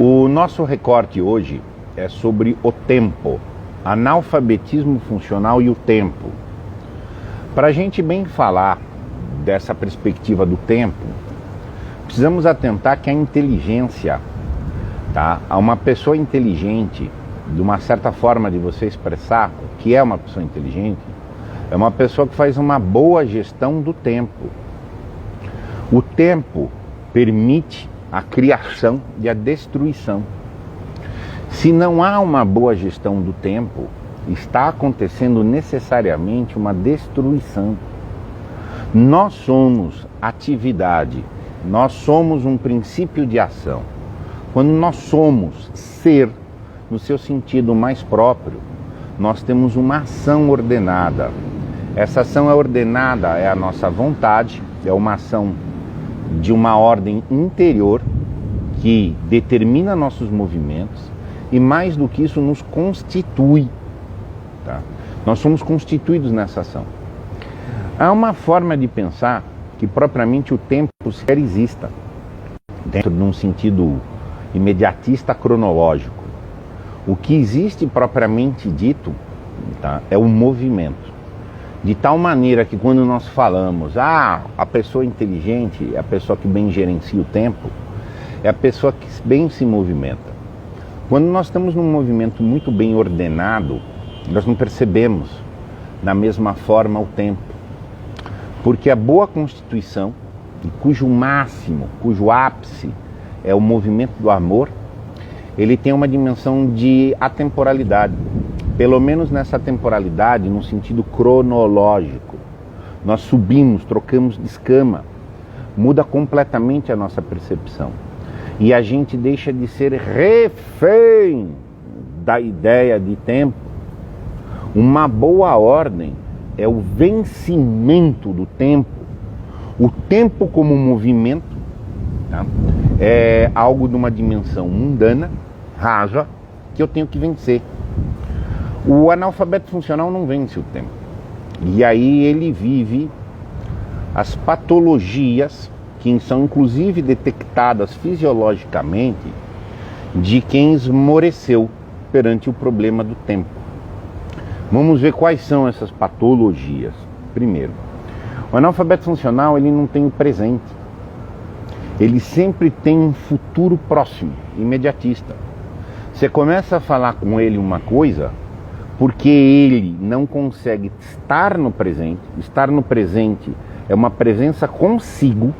O nosso recorte hoje é sobre o tempo, analfabetismo funcional e o tempo. Para a gente bem falar dessa perspectiva do tempo, precisamos atentar que a inteligência, uma pessoa inteligente, de uma certa forma de você expressar o que é uma pessoa inteligente, é uma pessoa que faz uma boa gestão do tempo. O tempo permite a criação e a destruição. Se não há uma boa gestão do tempo, está acontecendo necessariamente uma destruição. Nós somos atividade, nós somos um princípio de ação. Quando nós somos ser, no seu sentido mais próprio, nós temos uma ação ordenada. Essa ação é ordenada, é a nossa vontade, é uma ação de uma ordem interior que determina nossos movimentos e, mais do que isso, nos constitui. Nós somos constituídos nessa ação. Há uma forma de pensar que propriamente o tempo sequer exista, dentro de um sentido imediatista cronológico. O que existe propriamente dito é o movimento. De tal maneira que quando nós falamos, a pessoa inteligente é a pessoa que bem gerencia o tempo, é a pessoa que bem se movimenta. Quando nós estamos num movimento muito bem ordenado, nós não percebemos da mesma forma o tempo. Porque a boa constituição, cujo máximo, cujo ápice é o movimento do amor, ele tem uma dimensão de atemporalidade. Pelo menos nessa temporalidade, no sentido cronológico. Nós subimos, trocamos de escama, muda completamente a nossa percepção. E a gente deixa de ser refém da ideia de tempo. Uma boa ordem é o vencimento do tempo. O tempo como movimento é algo de uma dimensão mundana, rasa, que eu tenho que vencer. O analfabeto funcional não vence o tempo. E aí ele vive as patologias que são inclusive detectadas fisiologicamente de quem esmoreceu perante o problema do tempo. Vamos ver quais são essas patologias. Primeiro, o analfabeto funcional ele não tem o presente. Ele sempre tem um futuro próximo, imediatista. Você começa a falar com ele uma coisa porque ele não consegue estar no presente. Estar no presente é uma presença consigo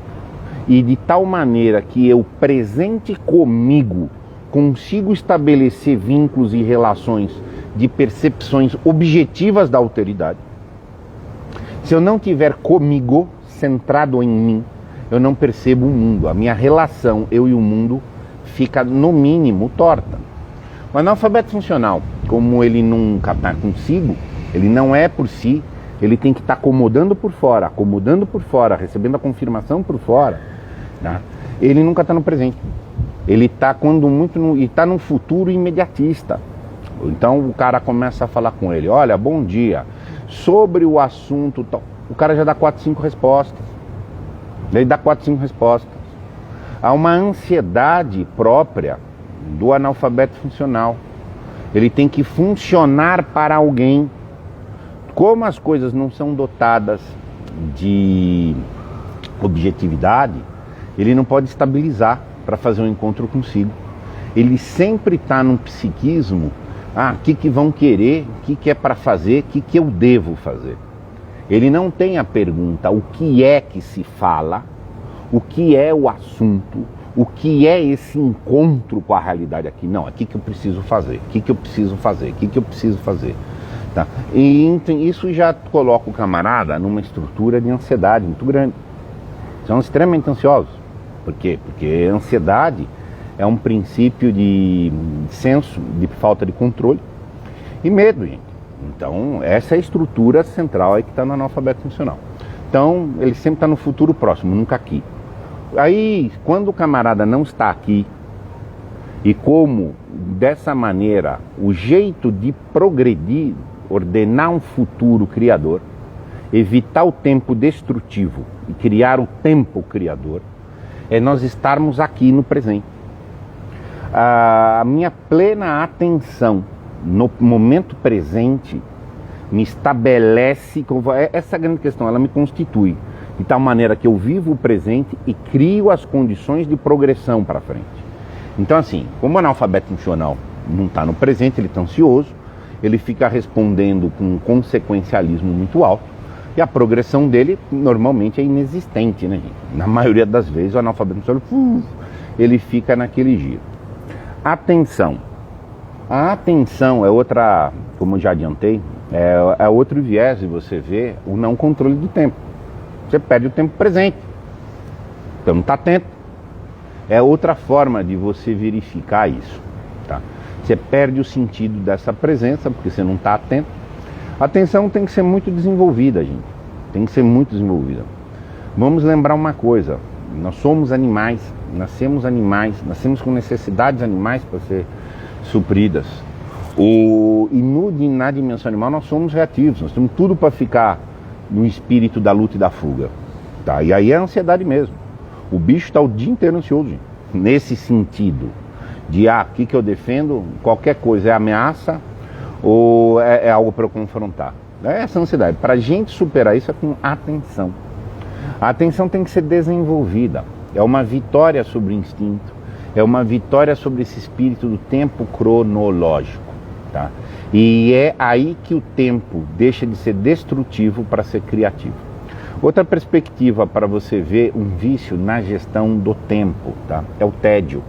e de tal maneira que eu presente comigo consigo estabelecer vínculos e relações de percepções objetivas da alteridade. Se eu não tiver comigo, centrado em mim, eu não percebo o mundo. A minha relação, eu e o mundo, fica no mínimo torta. O analfabeto funcional, como ele nunca está consigo, ele não é por si, ele tem que estar acomodando por fora, recebendo a confirmação por fora. Ele nunca está no presente. Ele está está num futuro imediatista. Então o cara começa a falar com ele, olha, bom dia, sobre o assunto tal. O cara já dá 4, 5 respostas. Ele dá 4, 5 respostas. Há uma ansiedade própria do analfabeto funcional. Ele tem que funcionar para alguém. Como as coisas não são dotadas de objetividade, ele não pode estabilizar para fazer um encontro consigo. Ele sempre está num psiquismo, o que vão querer, o que é para fazer, o que eu devo fazer. Ele não tem a pergunta, o que é que se fala, o que é o assunto, o que é esse encontro com a realidade aqui. Não, o que eu preciso fazer, o que eu preciso fazer, o que eu preciso fazer. E isso já coloca o camarada numa estrutura de ansiedade muito grande. São extremamente ansiosos. Por quê? Porque a ansiedade é um princípio de senso, de falta de controle e medo, gente. Então, essa é a estrutura central aí que está no analfabeto funcional. Então, ele sempre está no futuro próximo, nunca aqui. Aí, quando o camarada não está aqui, e como dessa maneira o jeito de progredir, ordenar um futuro criador, evitar o tempo destrutivo e criar o tempo criador, é nós estarmos aqui no presente. A minha plena atenção no momento presente me estabelece, essa é a grande questão, ela me constitui de tal maneira que eu vivo o presente e crio as condições de progressão para frente. Então assim, como o analfabeto funcional não está no presente, ele está ansioso, ele fica respondendo com um consequencialismo muito alto e a progressão dele normalmente é inexistente, né, gente? Na maioria das vezes o analfabeto funcional, ele fica naquele giro. Atenção. A atenção é outra, como eu já adiantei, é outro viés de você ver o não controle do tempo. Você perde o tempo presente. Então não está atento. É outra forma de você verificar isso. Tá? Você perde o sentido dessa presença porque você não está atento. A atenção tem que ser muito desenvolvida, gente. Tem que ser muito desenvolvida. Vamos lembrar uma coisa. Nós somos animais, nascemos com necessidades animais para ser supridas. Na dimensão animal nós somos reativos, nós temos tudo para ficar no espírito da luta e da fuga. Tá? E aí é a ansiedade mesmo. O bicho está o dia inteiro ansioso, gente. Nesse sentido de, o que eu defendo, qualquer coisa é ameaça ou é algo para eu confrontar. É essa ansiedade. Para a gente superar isso é com atenção. A atenção tem que ser desenvolvida. É uma vitória sobre o instinto. É uma vitória sobre esse espírito do tempo cronológico. Tá? E é aí que o tempo deixa de ser destrutivo para ser criativo. Outra perspectiva para você ver um vício na gestão do tempo, tá? É o tédio.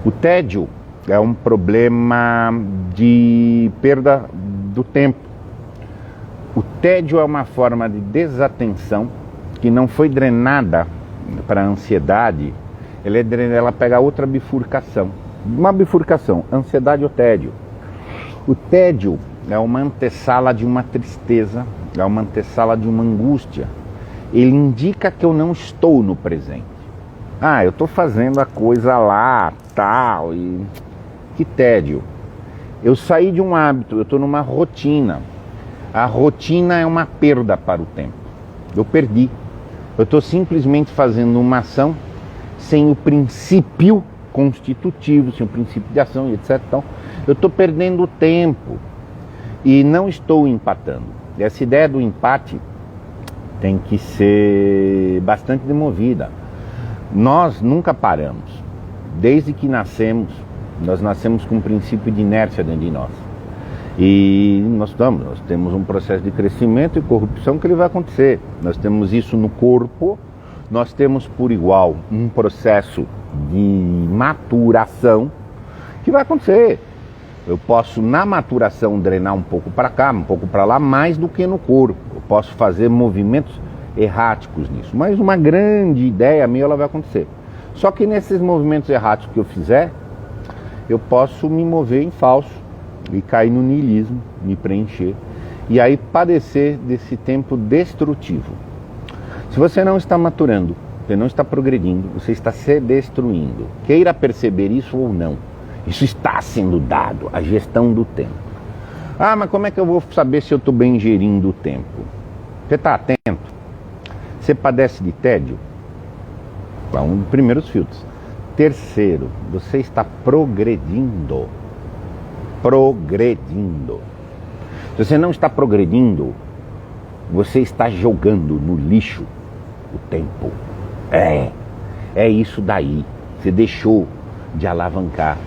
O tédio é um problema de perda do tempo. O tédio é uma forma de desatenção que não foi drenada para a ansiedade. Ela pega outra bifurcação. Uma bifurcação, ansiedade ou tédio. O tédio é uma antessala de uma tristeza, é uma antessala de uma angústia. Ele indica que eu não estou no presente. Eu estou fazendo a coisa lá, tal, e que tédio. Eu saí de um hábito, eu estou numa rotina. A rotina é uma perda para o tempo. Eu perdi. Eu estou simplesmente fazendo uma ação sem o princípio constitutivo, sem o princípio de ação, etc. Então, eu estou perdendo tempo e não estou empatando. Essa ideia do empate tem que ser bastante demovida. Nós nunca paramos. Desde que nascemos, nós nascemos com um princípio de inércia dentro de nós. E nós temos um processo de crescimento e corrupção que ele vai acontecer. Nós temos isso no corpo, nós temos por igual um processo de maturação que vai acontecer. Eu posso, na maturação, drenar um pouco para cá, um pouco para lá, mais do que no corpo. Eu posso fazer movimentos erráticos nisso. Mas uma grande ideia minha ela vai acontecer. Só que nesses movimentos erráticos que eu fizer, eu posso me mover em falso e cair no niilismo, me preencher. E aí padecer desse tempo destrutivo. Se você não está maturando, você não está progredindo, você está se destruindo. Queira perceber isso ou não. Isso está sendo dado, a gestão do tempo. Mas como é que eu vou saber se eu estou bem gerindo o tempo? Você está atento? Você padece de tédio? É um dos primeiros filtros. Terceiro, você está progredindo. Progredindo. Se você não está progredindo, você está jogando no lixo o tempo. É isso daí. Você deixou de alavancar.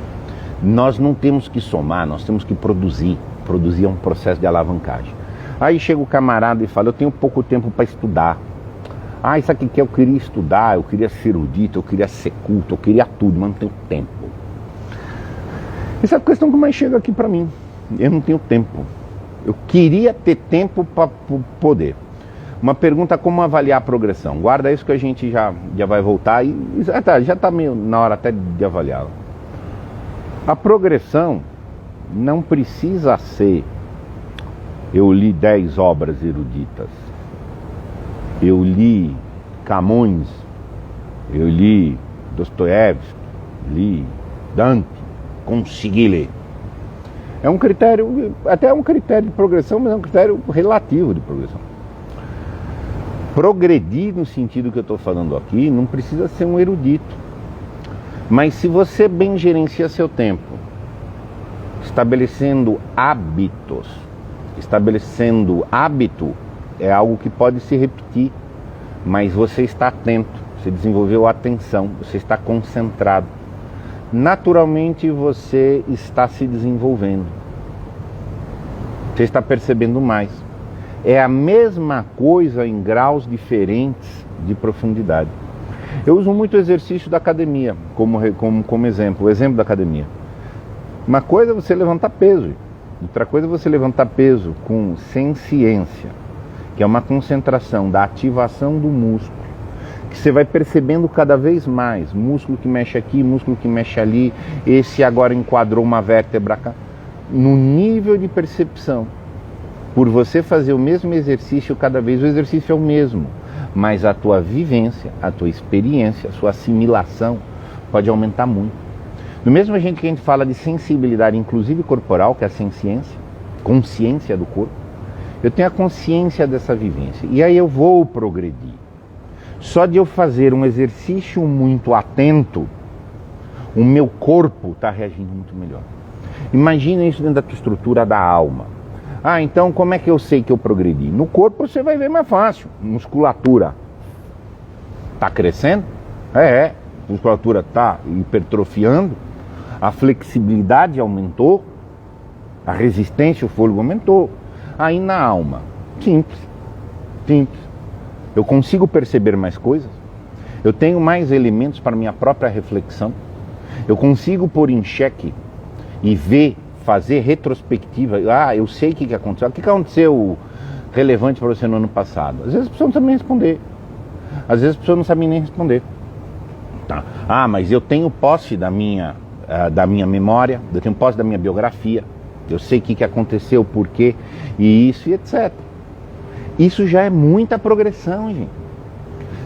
Nós não temos que somar, nós temos que produzir. Produzir é um processo de alavancagem. Aí chega o camarada e fala, eu tenho pouco tempo para estudar. Isso aqui que eu queria estudar, eu queria ser erudito, eu queria ser culto, eu queria tudo, mas não tenho tempo. Essa é a questão que mais chega aqui para mim. Eu não tenho tempo. Eu queria ter tempo para poder. Uma pergunta, como avaliar a progressão? Guarda isso que a gente já vai voltar e já está meio na hora até de avaliá-la. A progressão não precisa ser, eu li 10 obras eruditas, eu li Camões, eu li Dostoiévski, li Dante, consegui ler. É um critério, até é um critério de progressão, mas é um critério relativo de progressão. Progredir no sentido que eu estou falando aqui não precisa ser um erudito. Mas se você bem gerencia seu tempo, estabelecendo hábitos, estabelecendo hábito é algo que pode se repetir, mas você está atento, você desenvolveu atenção, você está concentrado. Naturalmente você está se desenvolvendo, você está percebendo mais. É a mesma coisa em graus diferentes de profundidade. Eu uso muito o exercício da academia como exemplo, o exemplo da academia. Uma coisa é você levantar peso, outra coisa é você levantar peso sem ciência, que é uma concentração da ativação do músculo, que você vai percebendo cada vez mais, músculo que mexe aqui, músculo que mexe ali, esse agora enquadrou uma vértebra cá, no nível de percepção. Por você fazer o mesmo exercício, cada vez o exercício é o mesmo, mas a tua vivência, a tua experiência, a sua assimilação pode aumentar muito. Do mesmo jeito que a gente fala de sensibilidade, inclusive corporal, que é a consciência do corpo, eu tenho a consciência dessa vivência. E aí eu vou progredir. Só de eu fazer um exercício muito atento, o meu corpo está reagindo muito melhor. Imagina isso dentro da tua estrutura da alma. Então como é que eu sei que eu progredi? No corpo você vai ver mais fácil. Musculatura está crescendo? A musculatura está hipertrofiando. A flexibilidade aumentou, a resistência, o fôlego aumentou. Aí na alma, simples. Eu consigo perceber mais coisas, eu tenho mais elementos para minha própria reflexão, eu consigo pôr em xeque e ver, fazer retrospectiva. Eu sei o que aconteceu. O que aconteceu relevante para você no ano passado? Às vezes a pessoa não sabe nem responder. Às vezes a pessoa não sabe nem responder. Tá. Mas eu tenho posse da minha memória, eu tenho posse da minha biografia, eu sei o que aconteceu, por quê, e isso e etc. Isso já é muita progressão, gente.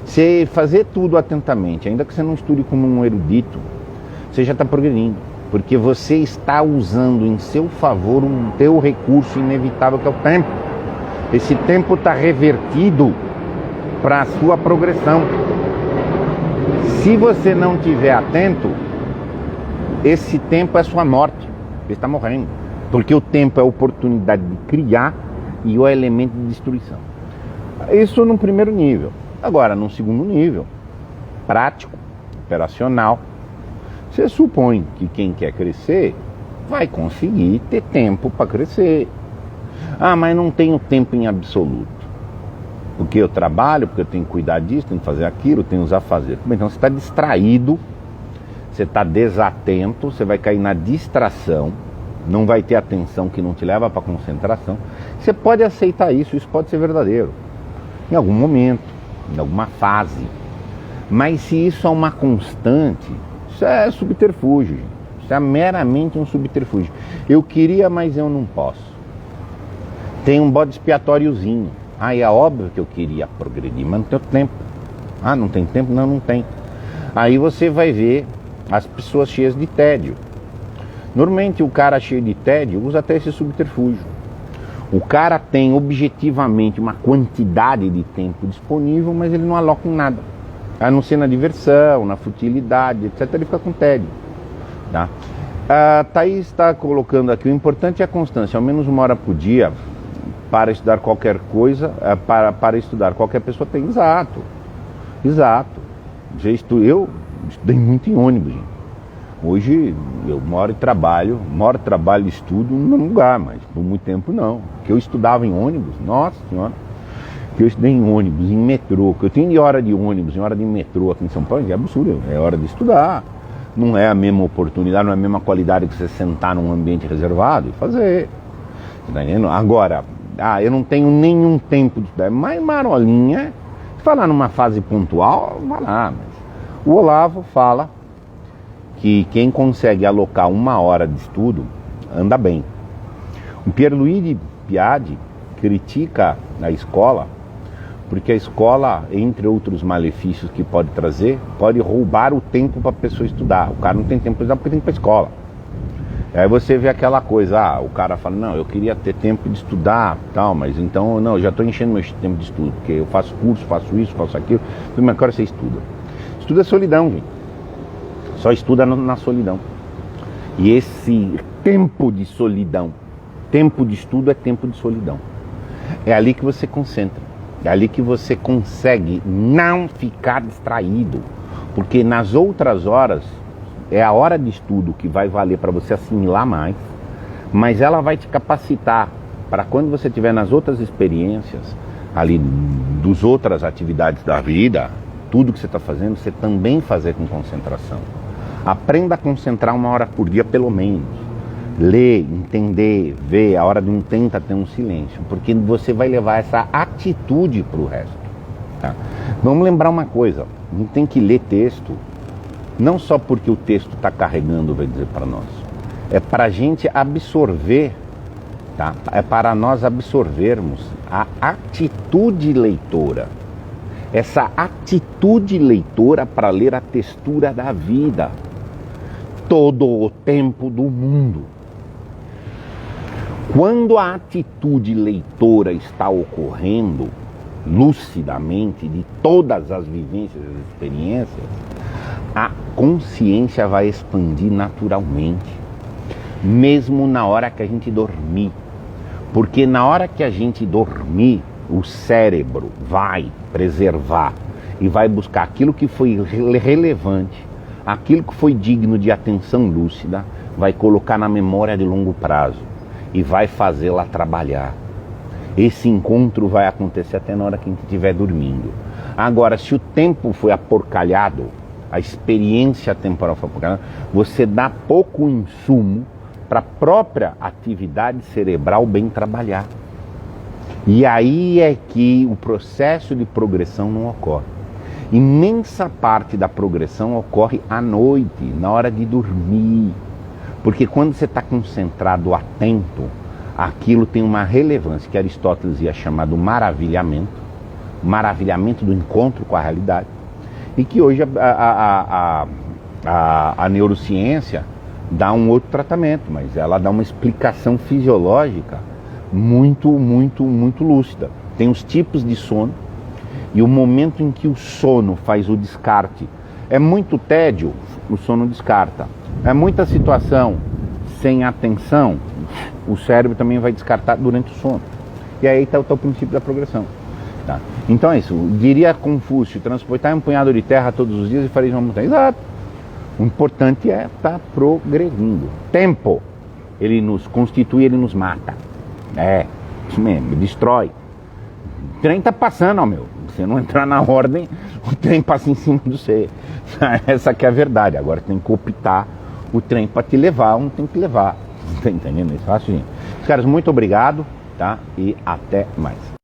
Você fazer tudo atentamente, ainda que você não estude como um erudito, você já está progredindo, porque você está usando em seu favor um teu recurso inevitável, que é o tempo. Esse tempo está revertido para a sua progressão. Se você não estiver atento, esse tempo é sua morte, você está morrendo, porque o tempo é a oportunidade de criar e o elemento de destruição. Isso num primeiro nível. Agora, num segundo nível, prático, operacional, você supõe que quem quer crescer vai conseguir ter tempo para crescer. Mas não tenho tempo em absoluto, porque eu trabalho, porque eu tenho que cuidar disso, tenho que fazer aquilo, tenho que usar fazer. Então você está distraído, você está desatento, você vai cair na distração, não vai ter atenção que não te leva para a concentração. Você pode aceitar isso pode ser verdadeiro, em algum momento, em alguma fase. Mas se isso é uma constante, isso é subterfúgio, gente. Isso é meramente um subterfúgio. Eu queria, mas eu não posso. Tem um bode expiatóriozinho. É óbvio que eu queria progredir, mas não tenho tempo. Não tem tempo? Não tem. Aí você vai ver as pessoas cheias de tédio. Normalmente o cara cheio de tédio usa até esse subterfúgio. O cara tem objetivamente uma quantidade de tempo disponível, mas ele não aloca em nada. A não ser na diversão, na futilidade, etc. Ele fica com tédio. Tá? A Thaís está colocando aqui, o importante é a constância, ao menos 1 hora por dia, para estudar qualquer coisa, para estudar qualquer pessoa tem. Exato. Eu estudei muito em ônibus, gente. Hoje eu moro e estudo num lugar, mas por muito tempo não. Que eu estudava em ônibus, nossa senhora, que eu estudei em ônibus, em metrô, que eu tenho de hora de ônibus, em hora de metrô aqui em São Paulo, é absurdo, é hora de estudar. Não é a mesma oportunidade, não é a mesma qualidade que você sentar num ambiente reservado e fazer. Tá entendendo? Agora, eu não tenho nenhum tempo de estudar, mas marolinha, se falar numa fase pontual, vai lá. Mas o Olavo fala que quem consegue alocar 1 hora de estudo anda bem. O Pierluigi Piatti critica a escola porque a escola, entre outros malefícios que pode trazer, pode roubar o tempo para a pessoa estudar. O cara não tem tempo para estudar porque tem que ir para a escola. Aí você vê aquela coisa, o cara fala, não, eu queria ter tempo de estudar, tal, mas então, não, eu já estou enchendo meu tempo de estudo, porque eu faço curso, faço isso, faço aquilo, mas agora você estuda. Estudo é solidão, gente. Só estuda na solidão. E esse tempo de solidão, tempo de estudo é tempo de solidão. É ali que você concentra. É ali que você consegue não ficar distraído. Porque nas outras horas, é a hora de estudo que vai valer para você assimilar mais, mas ela vai te capacitar para quando você estiver nas outras experiências, ali dos outras atividades da vida, tudo que você está fazendo, você também fazer com concentração. Aprenda a concentrar 1 hora por dia, pelo menos. Ler, entender, ver, a hora de tenta ter um silêncio, porque você vai levar essa atitude para o resto. Tá? Vamos lembrar uma coisa, a gente tem que ler texto, não só porque o texto está carregando, vai dizer para nós, é para a gente absorver, tá? É para nós absorvermos a atitude leitora. Essa atitude leitora para ler a textura da vida, todo o tempo do mundo. Quando a atitude leitora está ocorrendo lucidamente de todas as vivências e experiências, a consciência vai expandir naturalmente, mesmo na hora que a gente dormir. Porque na hora que a gente dormir, o cérebro vai preservar e vai buscar aquilo que foi relevante, aquilo que foi digno de atenção lúcida, vai colocar na memória de longo prazo e vai fazê-la trabalhar. Esse encontro vai acontecer até na hora que a gente estiver dormindo. Agora, se o tempo foi aporcalhado, a experiência temporal foi aporcalhada, você dá pouco insumo para a própria atividade cerebral bem trabalhar. E aí é que o processo de progressão não ocorre. Imensa parte da progressão ocorre à noite, na hora de dormir. Porque quando você está concentrado, atento, aquilo tem uma relevância que Aristóteles ia chamar do maravilhamento do encontro com a realidade, e que hoje a neurociência dá um outro tratamento, mas ela dá uma explicação fisiológica muito lúcida. Tem os tipos de sono e o momento em que o sono faz o descarte. É muito tédio, o sono descarta. É muita situação sem atenção, o cérebro também vai descartar durante o sono. E aí está o princípio da progressão. Tá? Então é isso. Diria Confúcio: transportar um punhado de terra todos os dias e fareis uma montanha. Exato. O importante é estar progredindo. Tempo, ele nos constitui, ele nos mata. É, isso mesmo, destrói. O trem está passando, ó, meu. Se não entrar na ordem, o trem passa em cima de você. Essa que é a verdade. Agora tem que optar o trem para te levar, não tem que levar. Tá entendendo? Isso é fácil, gente. Caras, muito obrigado, tá? E até mais.